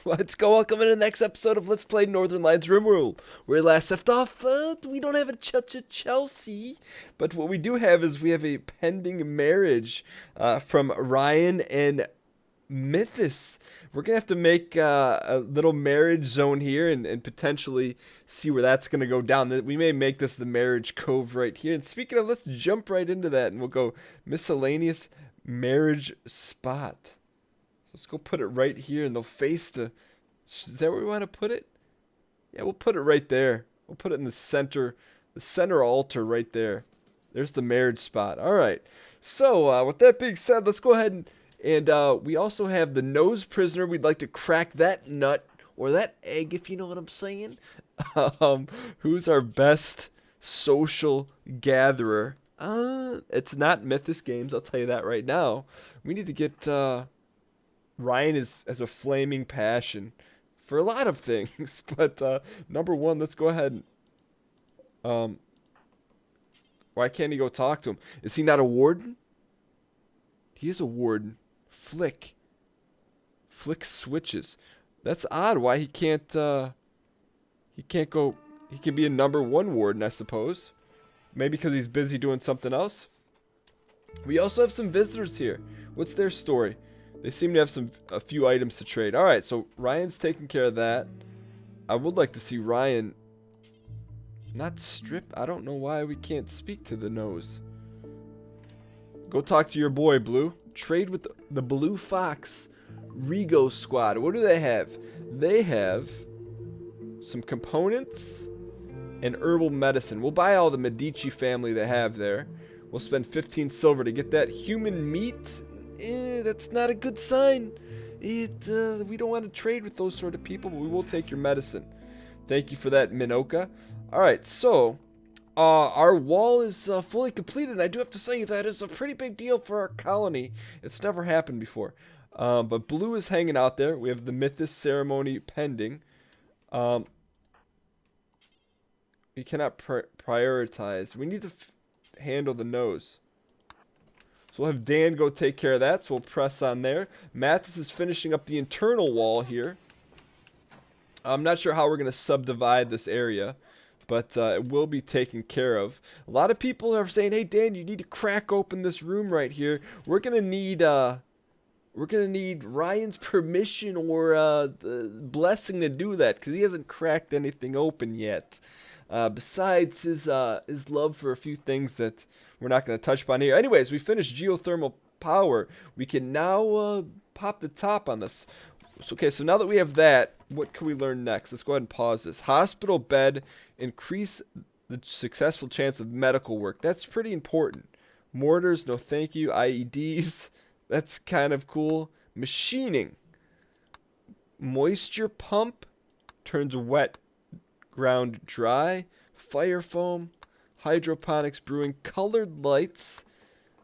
Let's go. Welcome to the next episode of Let's Play Northernlion's RimWorld. Where we last left off, we don't have a Chelsea, but what we do have is we have a pending marriage from Ryan and Mathas. We're gonna have to make a little marriage zone here and potentially see where that's gonna go down. We may make this the marriage cove right here. And speaking of, let's jump right into that and we'll go miscellaneous marriage spot. So let's go put it right here and they'll face the... Is that where we want to put it? Yeah, we'll put it right there. We'll put it in the center altar right there. There's the marriage spot. All right. So with that being said, let's go ahead and we also have the nose prisoner. We'd like to crack that nut or that egg, if you know what I'm saying. Who's our best social gatherer? It's not Mythos Games. I'll tell you that right now. We need to get Ryan has a flaming passion for a lot of things, but number one, let's go ahead and why can't he go talk to him? Is he not a warden? He is a warden. Flick switches. That's odd. Why he can't go? He can be a number one warden, I suppose. Maybe because he's busy doing something else. We also have some visitors here. What's their story? They seem to have a few items to trade. All right, so Ryan's taking care of that. I would like to see Ryan not strip. I don't know why we can't speak to the nose. Go talk to your boy, Blue. Trade with the Blue Fox Rego Squad. What do they have? They have some components and herbal medicine. We'll buy all the Medici family they have there. We'll spend 15 silver to get that human meat. That's not a good sign. We don't want to trade with those sort of people, but we will take your medicine. Thank you for that, Minoka. Alright, so our wall is fully completed, and I do have to say that is a pretty big deal for our colony. It's never happened before. But Blue is hanging out there. We have the Mythos ceremony pending. We cannot prioritize. We need to handle the nose. So we'll have Dan go take care of that, so we'll press on there. Mathas is finishing up the internal wall here. I'm not sure how we're going to subdivide this area, but it will be taken care of. A lot of people are saying, hey, Dan, you need to crack open this room right here. We're going to need Ryan's permission or the blessing to do that, because he hasn't cracked anything open yet. Besides his love for a few things that we're not going to touch upon here. Anyways, we finished geothermal power. We can now pop the top on this. Okay, so now that we have that, what can we learn next? Let's go ahead and pause this. Hospital bed, increase the successful chance of medical work. That's pretty important. Mortars, no thank you. IEDs, that's kind of cool. Machining. Moisture pump turns wet ground dry. Fire foam. Hydroponics brewing. Colored lights.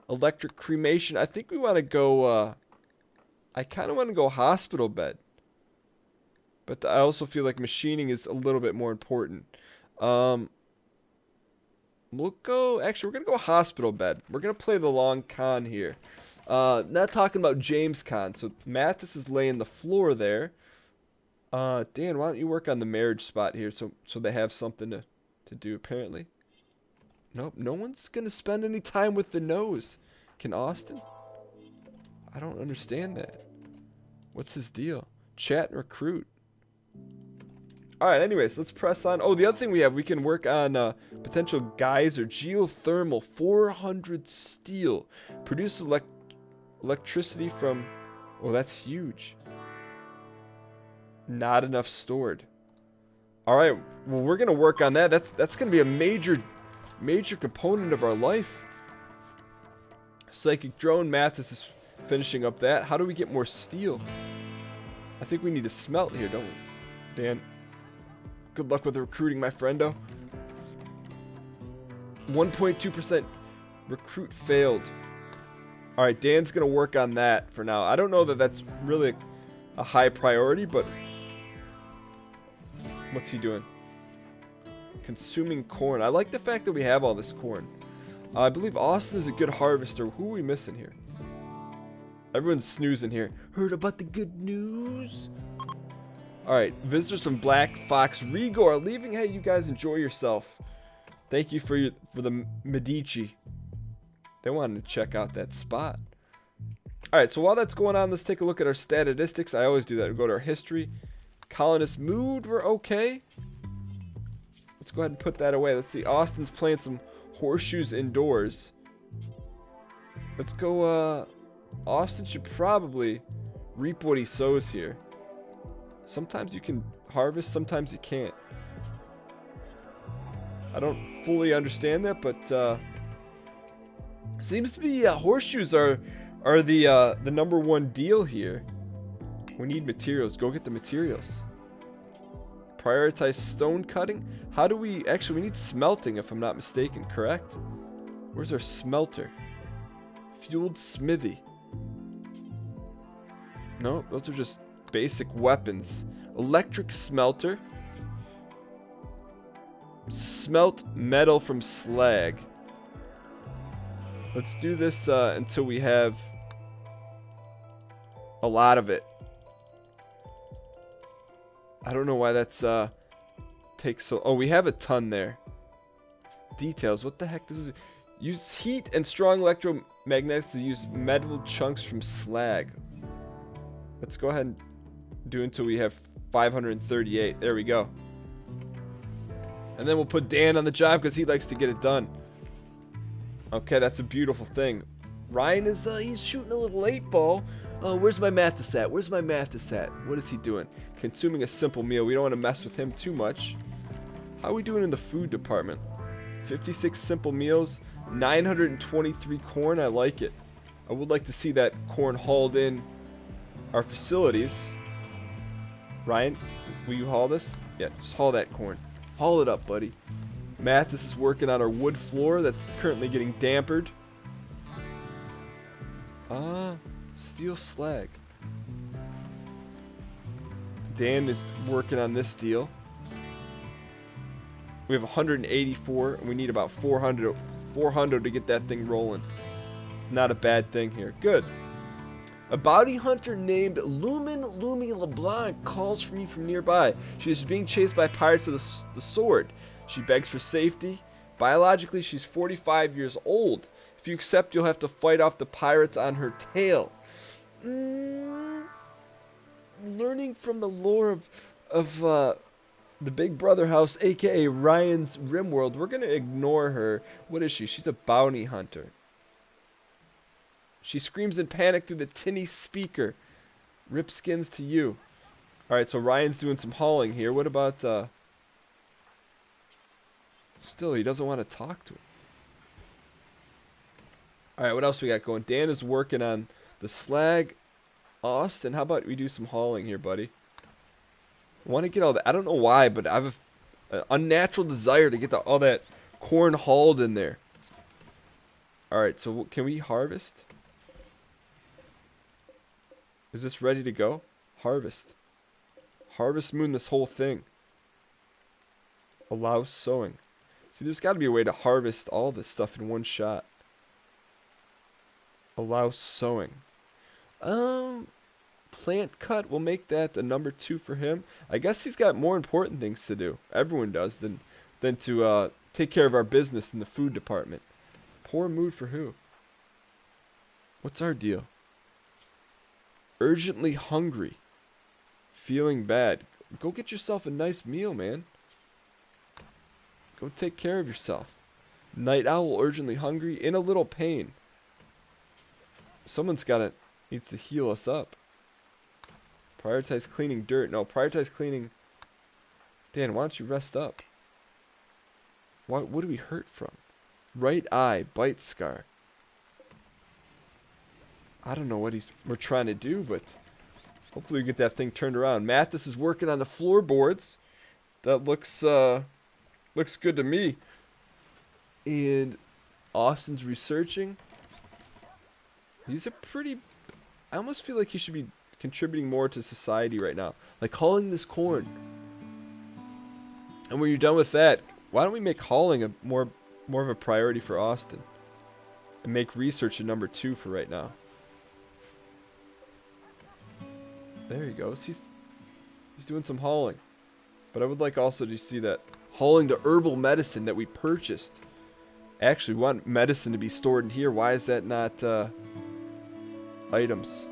Electric cremation. I think we want to go, I kind of want to go hospital bed. But I also feel like machining is a little bit more important. We'll go, actually, we're going to go hospital bed. We're going to play the long con here. Not talking about James Con. So Mathas is laying the floor there. Dan, why don't you work on the marriage spot here so they have something to do apparently. Nope, no one's going to spend any time with the nose. Can Austin? I don't understand that. What's his deal? Chat and recruit. Alright, anyways, let's press on. Oh, the other thing we can work on potential geyser. Geothermal, 400 steel. Produce electricity from... Oh, that's huge. Not enough stored. Alright, well, we're going to work on that. That's going to be a major component of our life. Psychic drone. Mathas is finishing up that. How do we get more steel? I think we need to smelt here, don't we? Dan, good luck with the recruiting, my friendo. 1.2% recruit failed. Alright, Dan's going to work on that for now. I don't know that that's really a high priority, but... What's he doing? Consuming corn. I like the fact that we have all this corn. I believe Austin is a good harvester. Who are we missing here? Everyone's snoozing here. Heard about the good news? Alright, visitors from Black Fox Rigo are leaving. Hey, you guys enjoy yourself. Thank you for the Medici. They wanted to check out that spot. Alright, so while that's going on, let's take a look at our statistics. I always do that. We go to our history. Colonist mood, we're okay. Let's go ahead and put that away. Let's see, Austin's playing some horseshoes indoors. Let's go, Austin should probably reap what he sows here. Sometimes you can harvest, sometimes you can't. I don't fully understand that, but seems to be horseshoes are the #1 deal here. We need materials. Go get the materials. Prioritize stone cutting. How do we actually? We need smelting, if I'm not mistaken. Correct? Where's our smelter? Fueled smithy. No, those are just basic weapons. Electric smelter. Smelt metal from slag. Let's do this until we have a lot of it. I don't know why that's takes so. Oh, we have a ton there. Details. What the heck? This is use heat and strong electromagnetics to use metal chunks from slag. Let's go ahead and do until we have 538. There we go. And then we'll put Dan on the job because he likes to get it done. Okay, that's a beautiful thing. Ryan is he's shooting a little 8-ball. Where's my Mathas at? Where's my Mathas at? What is he doing? Consuming a simple meal. We don't want to mess with him too much. How are we doing in the food department? 56 simple meals, 923 corn. I like it. I would like to see that corn hauled in our facilities. Ryan, will you haul this? Yeah, just haul that corn. Haul it up, buddy. Mathas is working on our wood floor that's currently getting dampered. Steel slag. Dan is working on this deal. We have 184 and we need about 400 to get that thing rolling. It's not a bad thing here. Good. A bounty hunter named Lumi LeBlanc calls for me from nearby. She is being chased by pirates of the sword. She begs for safety. Biologically, she's 45 years old. If you accept, you'll have to fight off the pirates on her tail. Learning from the lore of the Big Brother house, aka Ryan's RimWorld, we're gonna ignore her. What is she? She's a bounty hunter. She screams in panic through the tinny speaker. Rip skins to you. Alright, so Ryan's doing some hauling here. What about, still, he doesn't want to talk to her. Alright, what else we got going? Dan is working on the slag. Austin, how about we do some hauling here, buddy? I want to get all that. I don't know why, but I have an unnatural desire to get all that corn hauled in there. Alright, so can we harvest? Is this ready to go? Harvest. Harvest moon this whole thing. Allow sowing. See, there's got to be a way to harvest all this stuff in one shot. Allow sowing. Plant cut. We'll make that a #2 for him. I guess he's got more important things to do. Everyone does than to take care of our business in the food department. Poor mood for who? What's our deal? Urgently hungry. Feeling bad. Go get yourself a nice meal, man. Go take care of yourself. Night owl urgently hungry. In a little pain. Someone's needs to heal us up. Prioritize cleaning dirt. No, prioritize cleaning. Dan, why don't you rest up? What do we hurt from? Right eye, bite scar. I don't know what we're trying to do, but hopefully we get that thing turned around. Mathas is working on the floorboards. That looks good to me. And Austin's researching. He's a pretty... I almost feel like he should be contributing more to society right now. Like hauling this corn. And when you're done with that, why don't we make hauling more of a priority for Austin? And make research a #2 for right now. There he goes. He's doing some hauling. But I would like also to see that hauling the herbal medicine that we purchased. Actually, we want medicine to be stored in here. Why is that not items?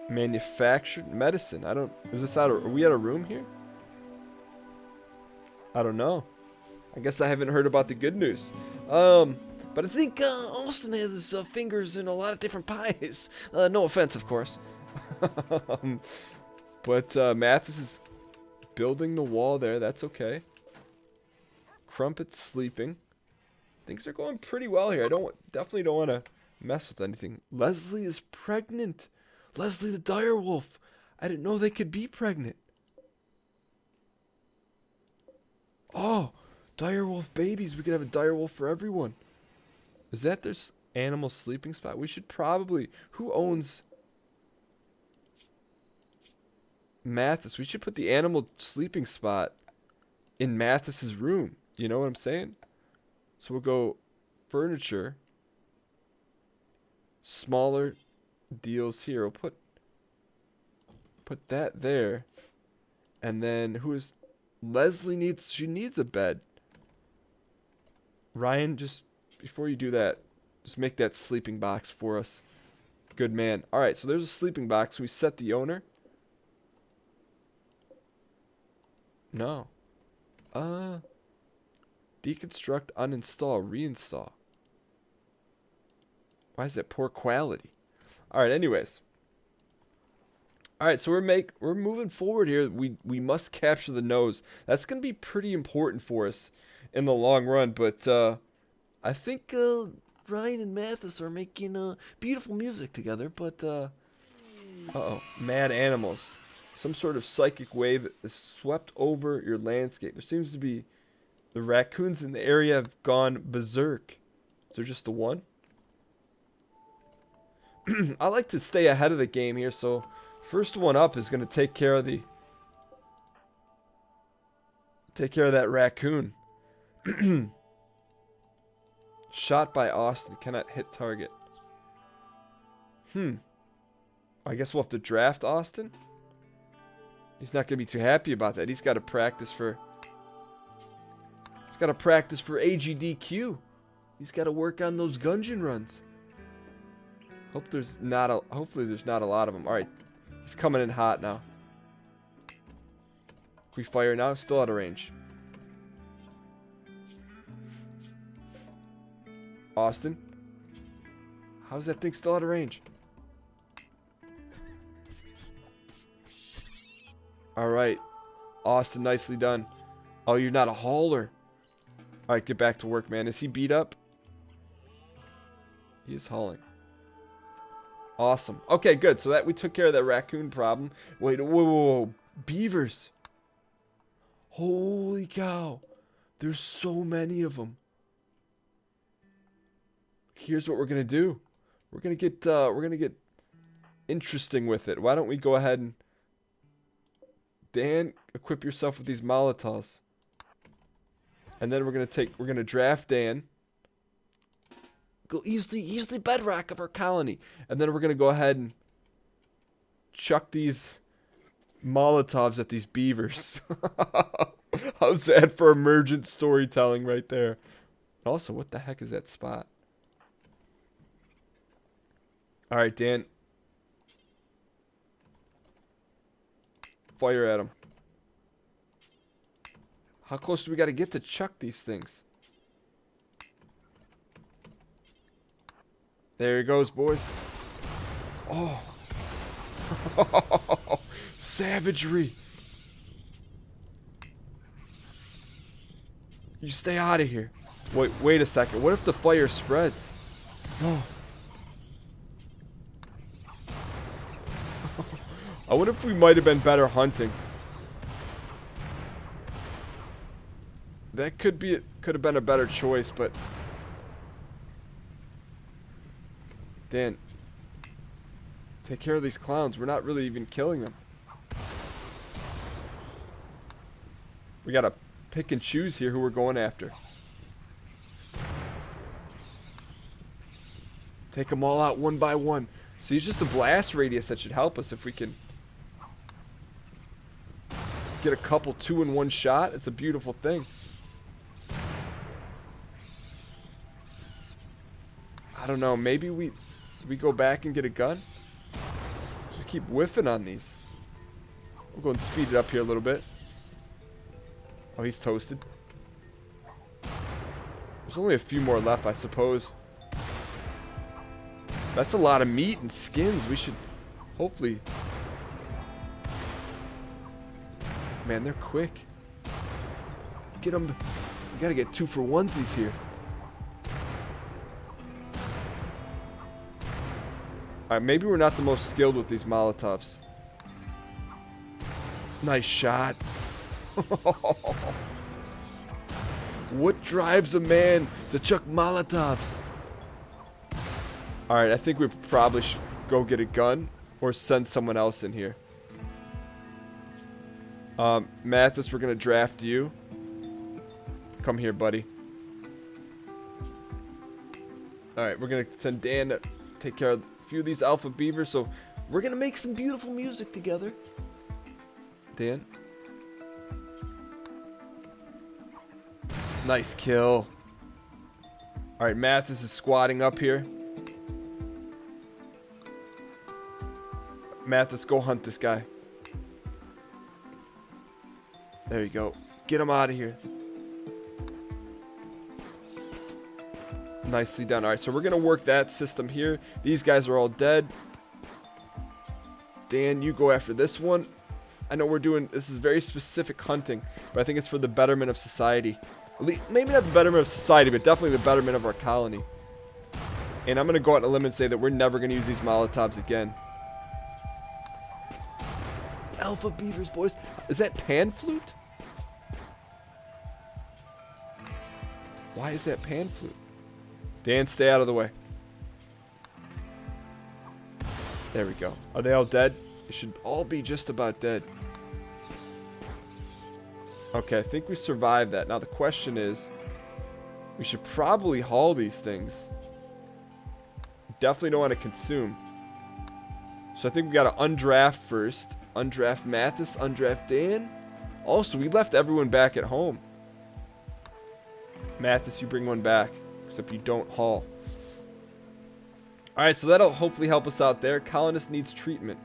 Manufactured medicine. I don't. Is this out? Are we at a room here? I don't know. I guess I haven't heard about the good news. But I think Austin has his fingers in a lot of different pies. No offense, of course. But Mathas is building the wall there. That's okay. Crumpet's sleeping. Things are going pretty well here. Definitely don't want to mess with anything. Leslie is pregnant. Leslie the direwolf. I didn't know they could be pregnant. Oh, direwolf babies. We could have a direwolf for everyone. Is that their animal sleeping spot? We should probably... Who owns Mathas? We should put the animal sleeping spot in Mathas's room. You know what I'm saying? So we'll go furniture. Smaller deals here. We'll put that there. And then who is... Leslie needs... She needs a bed. Ryan, just before you do that, just make that sleeping box for us. Good man. Alright, so there's a sleeping box. We set the owner. No. Deconstruct, uninstall, reinstall. Why is that poor quality? Alright, anyways. Alright, so we're moving forward here. We must capture the nose. That's going to be pretty important for us in the long run. But I think Ryan and Mathas are making beautiful music together. But, uh-oh. Mad animals. Some sort of psychic wave is swept over your landscape. There seems to be... The raccoons in the area have gone berserk. Is there just the one? I like to stay ahead of the game here, so first one up is going to take care of that raccoon. Shot by Austin, cannot hit target. I guess we'll have to draft Austin. He's not going to be too happy about that. He's got to practice for AGDQ. He's got to work on those Gungeon runs. Hopefully there's not a lot of them. Alright. He's coming in hot now. We fire now. Still out of range. Austin. How's that thing still out of range? Alright. Austin, nicely done. Oh, you're not a hauler. Alright, get back to work, man. Is he beat up? He is hauling. Awesome. Okay, good. So that we took care of that raccoon problem. Wait, whoa. Beavers. Holy cow. There's so many of them. Here's what we're going to do. We're going to get interesting with it. Why don't we go ahead and Dan, equip yourself with these Molotovs. And then we're going to draft Dan. Go use the bedrock of our colony. And then we're going to go ahead and chuck these Molotovs at these beavers. How's that for emergent storytelling right there? Also, what the heck is that spot? Alright, Dan. Fire at him. How close do we got to get to chuck these things? There he goes, boys. Oh. Savagery. You stay out of here. Wait a second. What if the fire spreads? Oh. I wonder if we might have been better hunting. That could have been a better choice, but Dan, take care of these clowns. We're not really even killing them. We gotta pick and choose here who we're going after. Take them all out one by one. So it's just a blast radius that should help us if we can get a couple 2 in one shot. It's a beautiful thing. I don't know. Maybe we go back and get a gun. Just keep whiffing on these. We'll go and speed it up here a little bit. Oh, he's toasted. There's only a few more left, I suppose. That's a lot of meat and skins. We should hopefully... Man, they're quick. Get them. We gotta get 2 for onesies here. Alright, maybe we're not the most skilled with these Molotovs. Nice shot. What drives a man to chuck Molotovs? Alright, I think we probably should go get a gun or send someone else in here. Mathas, we're gonna draft you. Come here, buddy. Alright, we're gonna send Dan to take care of a few of these alpha beavers, so we're gonna make some beautiful music together. Dan. Nice kill. Alright, Mathas is squatting up here. Mathas, go hunt this guy. There you go. Get him out of here. Nicely done. Alright, so we're going to work that system here. These guys are all dead. Dan, you go after this one. I know we're doing... This is very specific hunting, but I think it's for the betterment of society. Maybe not the betterment of society, but definitely the betterment of our colony. And I'm going to go out on a limb and say that we're never going to use these Molotovs again. Alpha beavers, boys. Is that pan flute? Why is that pan flute? Dan, stay out of the way. There we go. Are they all dead? They should all be just about dead. Okay, I think we survived that. Now the question is, we should probably haul these things. Definitely don't want to consume. So I think we got to undraft first. Undraft Mathas, undraft Dan. Also, we left everyone back at home. Mathas, you bring one back. Except you don't haul. Alright, so that'll hopefully help us out there. Colonist needs treatment.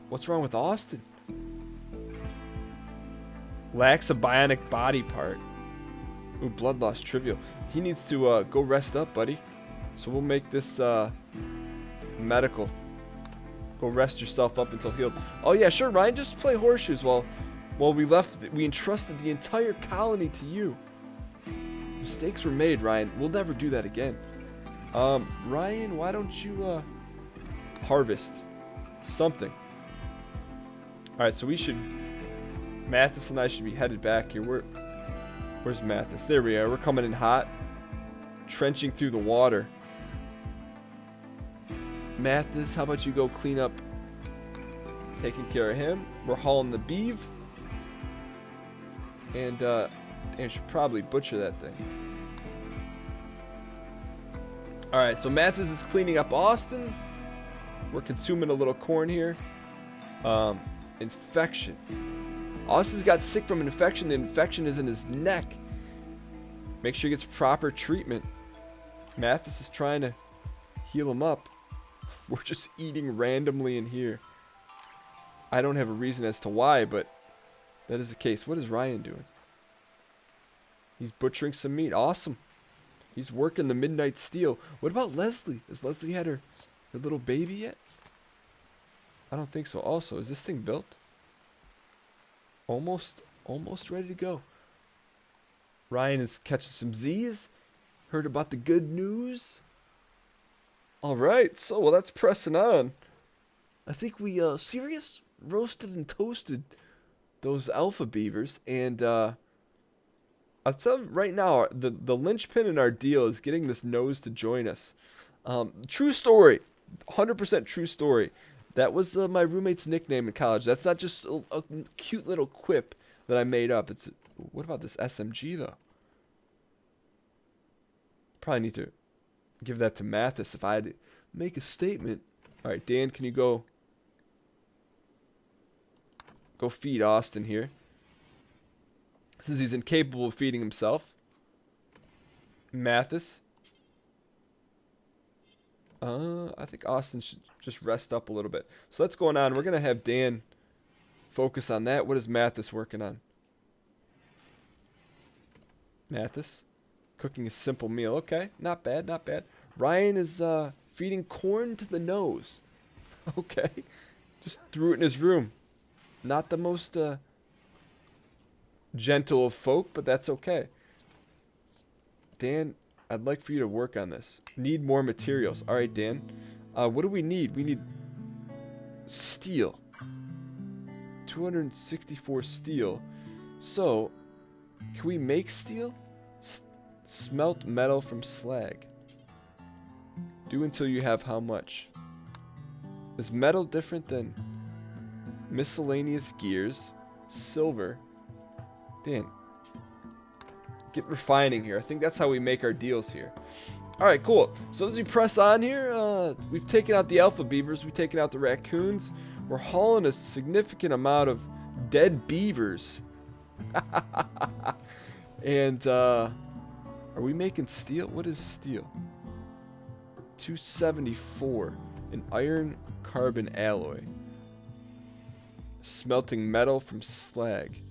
What's wrong with Austin? Lacks a bionic body part. Ooh, blood loss trivial. He needs to go rest up, buddy. So we'll make this medical. Go rest yourself up until healed. Oh yeah, sure, Ryan. Just play horseshoes while we entrusted the entire colony to you. Mistakes were made, Ryan. We'll never do that again. Ryan, why don't you harvest something? Alright, so we should... Mathas and I should be headed back here. Where's Mathas? There we are. We're coming in hot. Trenching through the water. Mathas, how about you go clean up? Taking care of him. We're hauling the beeve. And, I should probably butcher that thing. Alright, so Mathas is cleaning up Austin. We're consuming a little corn here. Infection. Austin's got sick from an infection. The infection is in his neck. Make sure he gets proper treatment. Mathas is trying to heal him up. We're just eating randomly in here. I don't have a reason as to why, but that is the case. What is Ryan doing? He's butchering some meat. Awesome. He's working the midnight steel. What about Leslie? Has Leslie had her little baby yet? I don't think so. Also, is this thing built? Almost ready to go. Ryan is catching some Z's. Heard about the good news. Alright, so well, that's pressing on. I think we serious roasted and toasted those alpha beavers, and I'll tell you right now, the linchpin in our deal is getting this nose to join us. True story, 100% true story. That was my roommate's nickname in college. That's not just a cute little quip that I made up. It's what about this SMG though? Probably need to give that to Mathas if I had to make a statement. All right, Dan, can you go feed Austin here? Since he's incapable of feeding himself. Mathas. I think Austin should just rest up a little bit. So that's going on. We're going to have Dan focus on that. What is Mathas working on? Mathas. Cooking a simple meal. Okay. Not bad, not bad. Ryan is feeding corn to the nose. Okay. Just threw it in his room. Not the most gentle of folk, but that's okay. Dan, I'd like for you to work on this. Need more materials. All right, Dan. What do we need? We need steel. 264 steel. So, can we make steel? Smelt metal from slag. Do until you have how much? Is metal different than miscellaneous gears? Silver. Dan, get refining here. I think that's how we make our deals here. Alright, cool. So as we press on here, we've taken out the alpha beavers. We've taken out the raccoons. We're hauling a significant amount of dead beavers. And, are we making steel? What is steel? 274. An iron carbon alloy. Smelting metal from slag.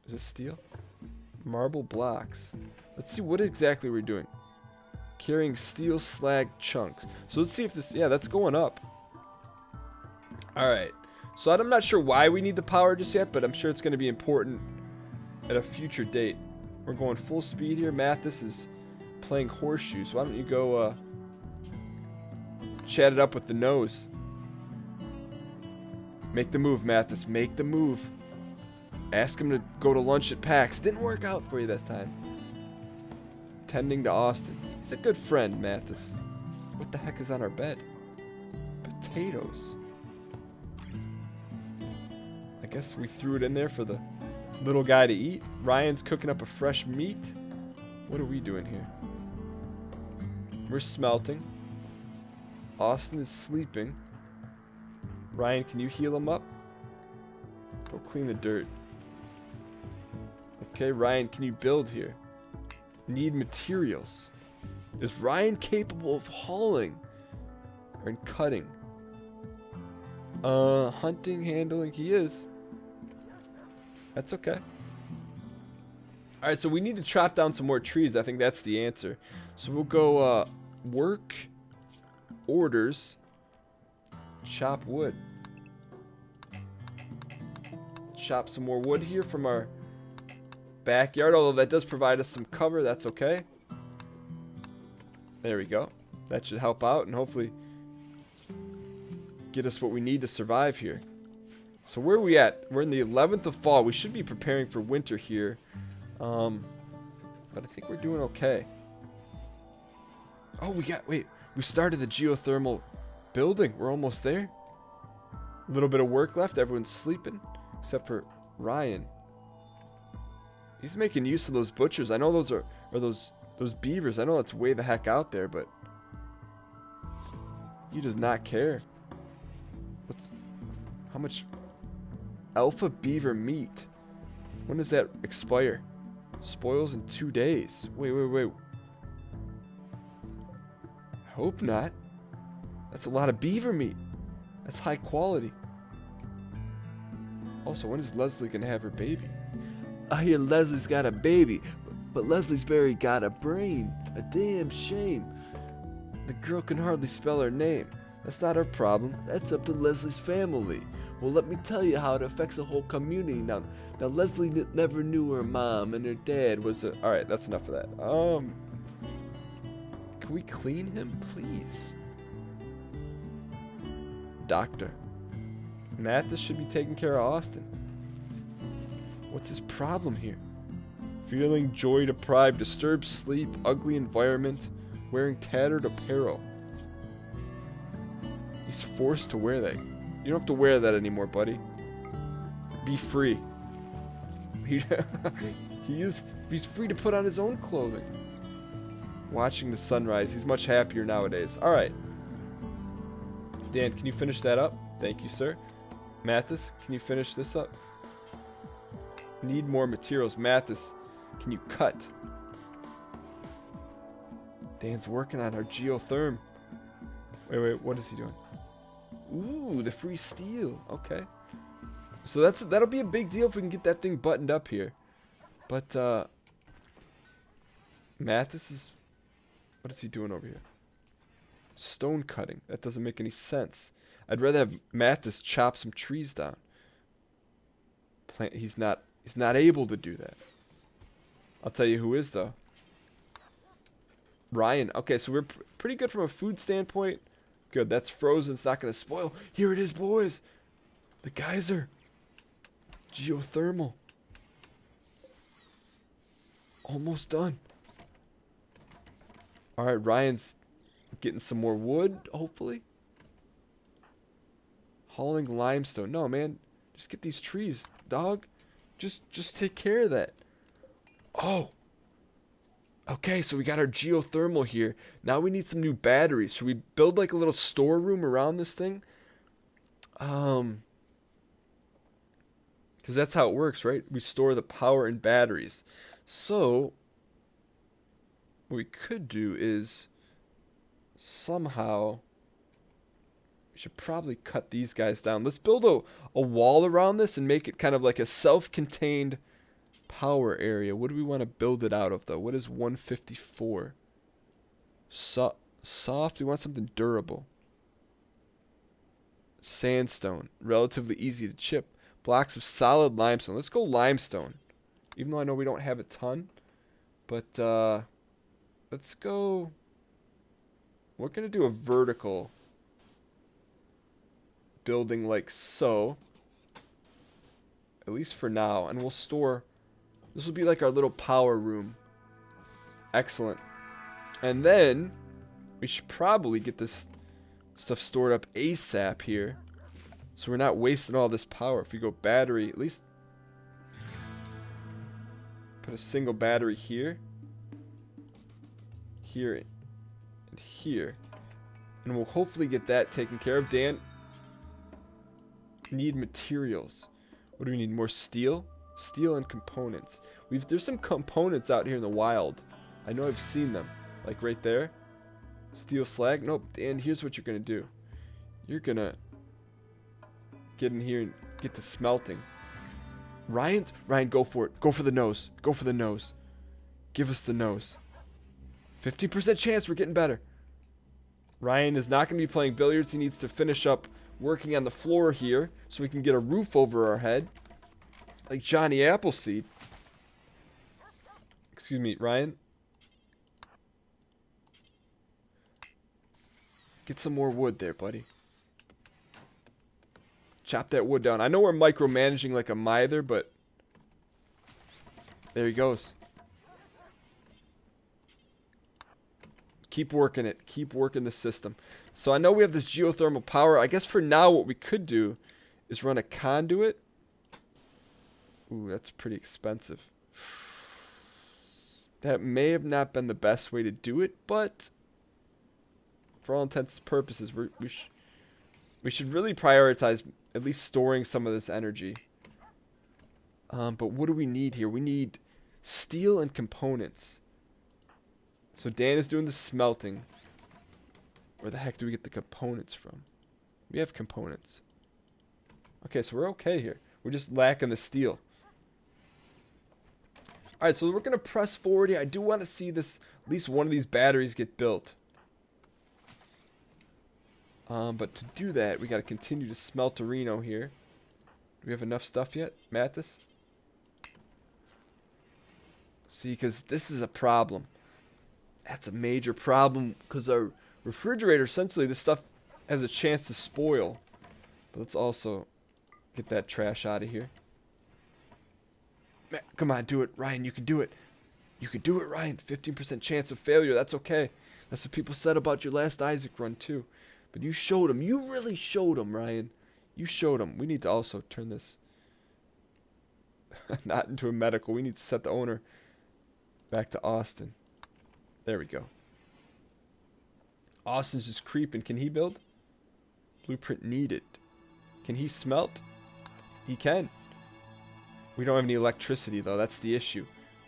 Is this steel? Marble blocks. Let's see what exactly we're doing. Carrying steel slag chunks. So let's see if this... Yeah, that's going up. Alright. So I'm not sure why we need the power just yet, but I'm sure it's going to be important at a future date. We're going full speed here. Mathas is playing horseshoes. Why don't you go chat it up with the nose. Make the move, Mathas. Make the move. Ask him to go to lunch at PAX. Didn't work out for you that time. Tending to Austin. He's a good friend, Mathas. What the heck is on our bed? Potatoes. I guess we threw it in there for the little guy to eat. Ryan's cooking up a fresh meat. What are we doing here? We're smelting. Austin is sleeping. Ryan, can you heal him up? Go clean the dirt. Okay, Ryan, can you build here? Need materials. Is Ryan capable of hauling? Or in cutting? Hunting, handling, he is. That's okay. Alright, so we need to chop down some more trees. I think that's the answer. So we'll go, work, orders, chop wood. Chop some more wood here from our backyard, although that does provide us some cover. That's okay. There we go. That should help out and hopefully get us what we need to survive here. So where are we at? We're in the 11th of fall. We should be preparing for winter here. But I think we're doing okay. Oh, wait. We started the geothermal building. We're almost there. A little bit of work left. Everyone's sleeping. Except for Ryan. He's making use of those butchers. I know those are those beavers. I know that's way the heck out there, but he does not care. How much alpha beaver meat? When does that expire? Spoils in 2 days. Wait. I hope not. That's a lot of beaver meat. That's high quality. Also, when is Leslie gonna have her baby? I hear Leslie's got a baby, but Leslie's Berry got a brain. A damn shame. The girl can hardly spell her name. That's not her problem. That's up to Leslie's family. Well, let me tell you how it affects the whole community. Now Leslie never knew her mom, and her dad was a... Alright, that's enough of that. Can we clean him, please? Doctor. Mathas should be taking care of Austin. What's his problem here? Feeling joy deprived, disturbed sleep, ugly environment, wearing tattered apparel. He's forced to wear that. You don't have to wear that anymore, buddy. Be free. He's free to put on his own clothing. Watching the sunrise. He's much happier nowadays. Alright. Dan, can you finish that up? Thank you, sir. Mathas, can you finish this up? Need more materials. Mathas, can you cut? Dan's working on our geotherm. Wait, what is he doing? Ooh, the free steel. Okay. So that'll be a big deal if we can get that thing buttoned up here. But Mathas is, what is he doing over here? Stone cutting. That doesn't make any sense. I'd rather have Mathas chop some trees down. He's not able to do that. I'll tell you who is though. Ryan. Okay, so we're pretty good from a food standpoint. Good, that's frozen. It's not going to spoil. Here it is, boys. The geyser. Geothermal. Almost done. Alright, Ryan's getting some more wood, hopefully. Hauling limestone. No, man. Just get these trees, dog. Just take care of that. Oh. Okay, so we got our geothermal here. Now we need some new batteries. Should we build like a little storeroom around this thing? Because that's how it works, right? We store the power in batteries. So what we could do is somehow we should probably cut these guys down. Let's build a wall around this and make it kind of like a self-contained power area. What do we want to build it out of though? What is 154? Soft. We want something durable. Sandstone. Relatively easy to chip. Blocks of solid limestone. Let's go limestone. Even though I know we don't have a ton. But let's go. We're going to do a vertical building like so. At least for now. And we'll store. This will be like our little power room. Excellent. And then we should probably get this stuff stored up ASAP here. So we're not wasting all this power. If we go battery, at least put a single battery here. Here. And here. And we'll hopefully get that taken care of. Dan, need materials. What do we need? More steel? Steel and components. There's some components out here in the wild. I know I've seen them. Like right there. Steel slag. Nope. And here's what you're going to do. You're going to get in here and get to smelting. Ryan, go for it. Go for the nose. Go for the nose. Give us the nose. 15% chance we're getting better. Ryan is not going to be playing billiards. He needs to finish up working on the floor here so we can get a roof over our head. Like Johnny Appleseed. Excuse me, Ryan. Get some more wood there, buddy. Chop that wood down. I know we're micromanaging like a mither, but there he goes. Keep working it. Keep working the system. So I know we have this geothermal power. I guess for now what we could do is run a conduit. Ooh, that's pretty expensive. That may have not been the best way to do it, but for all intents and purposes, we should really prioritize at least storing some of this energy. But what do we need here? We need steel and components. So Dan is doing the smelting. Where the heck do we get the components from? We have components. Okay, so we're okay here. We're just lacking the steel. Alright, so we're going to press forward here. I do want to see this, at least one of these batteries get built. But to do that, we got to continue to smelterino here. Do we have enough stuff yet, Mathas? See, because this is a problem. That's a major problem, because our refrigerator, essentially, this stuff has a chance to spoil. But let's also get that trash out of here. Come on, do it, Ryan. You can do it. You can do it, Ryan. 15% chance of failure. That's okay. That's what people said about your last Isaac run, too. But you showed them. You really showed them, Ryan. You showed them. We need to also turn this not into a medical. We need to set the owner back to Austin. There we go. Austin's just creeping. Can he build? Blueprint needed. Can he smelt? He can. We don't have any electricity, though. That's the issue.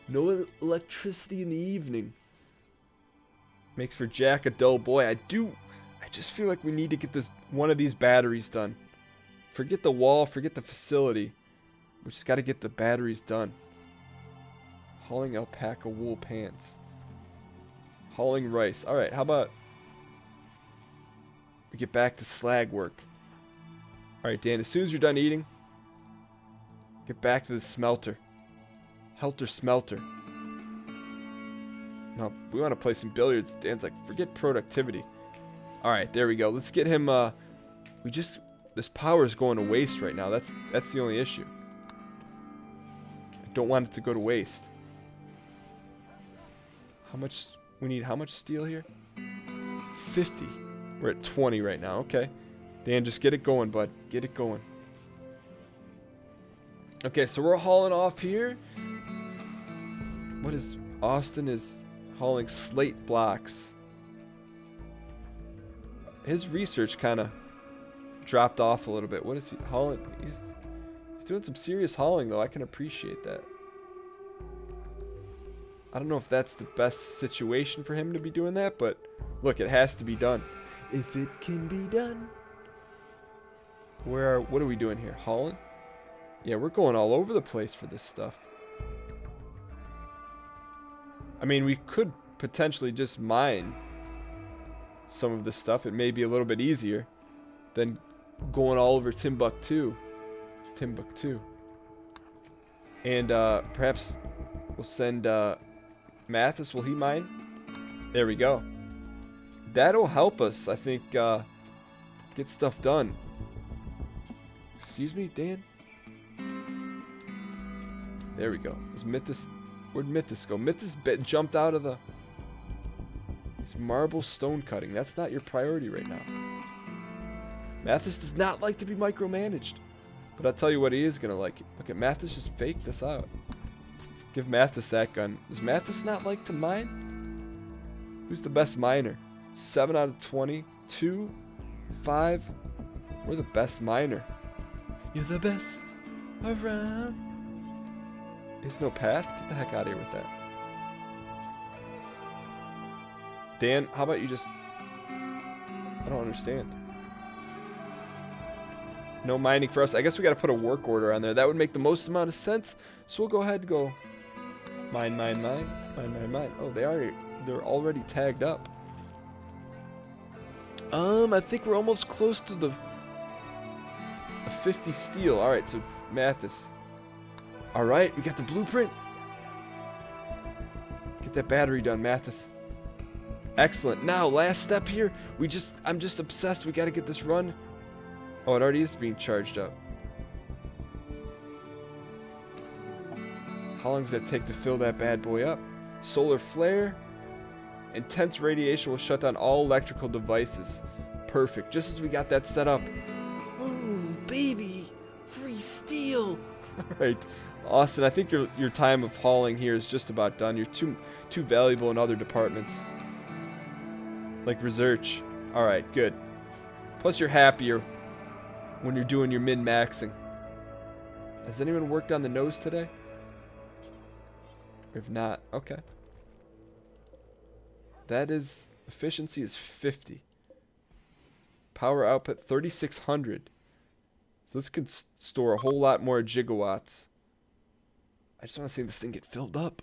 No electricity in the evening. Makes for Jack a dull boy. I just feel like we need to get this one of these batteries done. Forget the wall. Forget the facility. We just got to get the batteries done. Hauling alpaca wool pants. Hauling rice. Alright, how about we get back to slag work. Alright, Dan, as soon as you're done eating, get back to the smelter. Helter Smelter. No, we want to play some billiards. Dan's like, forget productivity. Alright, there we go. Let's get him, this power is going to waste right now. That's the only issue. I don't want it to go to waste. How much, we need how much steel here? 50. We're at 20 right now, okay. Dan, just get it going, bud. Get it going. Okay, so we're hauling off here. What is, Austin is hauling slate blocks. His research kind of dropped off a little bit. What is he hauling? He's doing some serious hauling, though. I can appreciate that. I don't know if that's the best situation for him to be doing that, but look, it has to be done. If it can be done. What are we doing here? Hauling? Yeah, we're going all over the place for this stuff. I mean, we could potentially just mine some of this stuff. It may be a little bit easier than going all over Timbuktu. And perhaps we'll send Mathas. Will he mine? There we go. That'll help us, I think, get stuff done. Excuse me, Dan? There we go. Is Mathas... Where'd Mathas go? Mathas jumped out of the... It's marble stone cutting. That's not your priority right now. Mathas does not like to be micromanaged. But I'll tell you what he is going to like. Look at Mathas just fake this out. Give Mathas that gun. Does Mathas not like to mine? Who's the best miner? 7 out of 20. 2. 5. We're the best miner. You're the best around. There's no path? Get the heck out of here with that. Dan, how about you just... I don't understand. No mining for us. I guess we got to put a work order on there. That would make the most amount of sense. So we'll go ahead and go mine. Oh, they're already tagged up. I think we're almost close to the 50 steel. All right, so Mathas. All right, we got the blueprint. Get that battery done, Mathas. Excellent. Now, last step here. I'm just obsessed. We got to get this run. Oh, it already is being charged up. How long does that take to fill that bad boy up? Solar flare. Intense radiation will shut down all electrical devices. Perfect. Just as we got that set up. Oh, baby. Free steel. All right. Austin, I think your time of hauling here is just about done. You're too valuable in other departments. Like research. All right, good. Plus you're happier when you're doing your min-maxing. Has anyone worked on the nose today? If not, okay. That is, efficiency is 50. Power output 3,600. So this could store a whole lot more gigawatts. I just want to see this thing get filled up.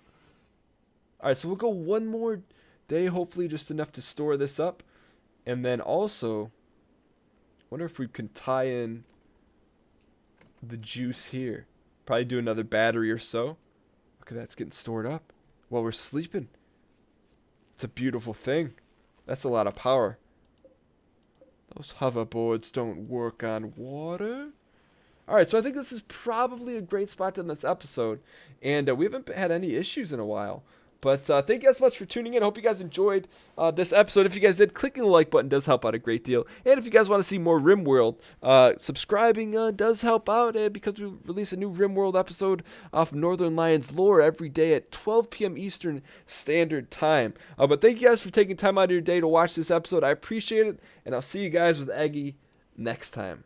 Alright, so we'll go one more day, hopefully just enough to store this up. And then also, wonder if we can tie in the juice here. Probably do another battery or so. Look at that, it's getting stored up while we're sleeping. It's a beautiful thing. That's a lot of power. Those hoverboards don't work on water. Alright, so I think this is probably a great spot to end this episode. And we haven't had any issues in a while. But thank you guys so much for tuning in. I hope you guys enjoyed this episode. If you guys did, clicking the like button does help out a great deal. And if you guys want to see more RimWorld, subscribing does help out because we release a new RimWorld episode off Northernlion's lore every day at 12 p.m. Eastern Standard Time. But thank you guys for taking time out of your day to watch this episode. I appreciate it. And I'll see you guys with Eggy next time.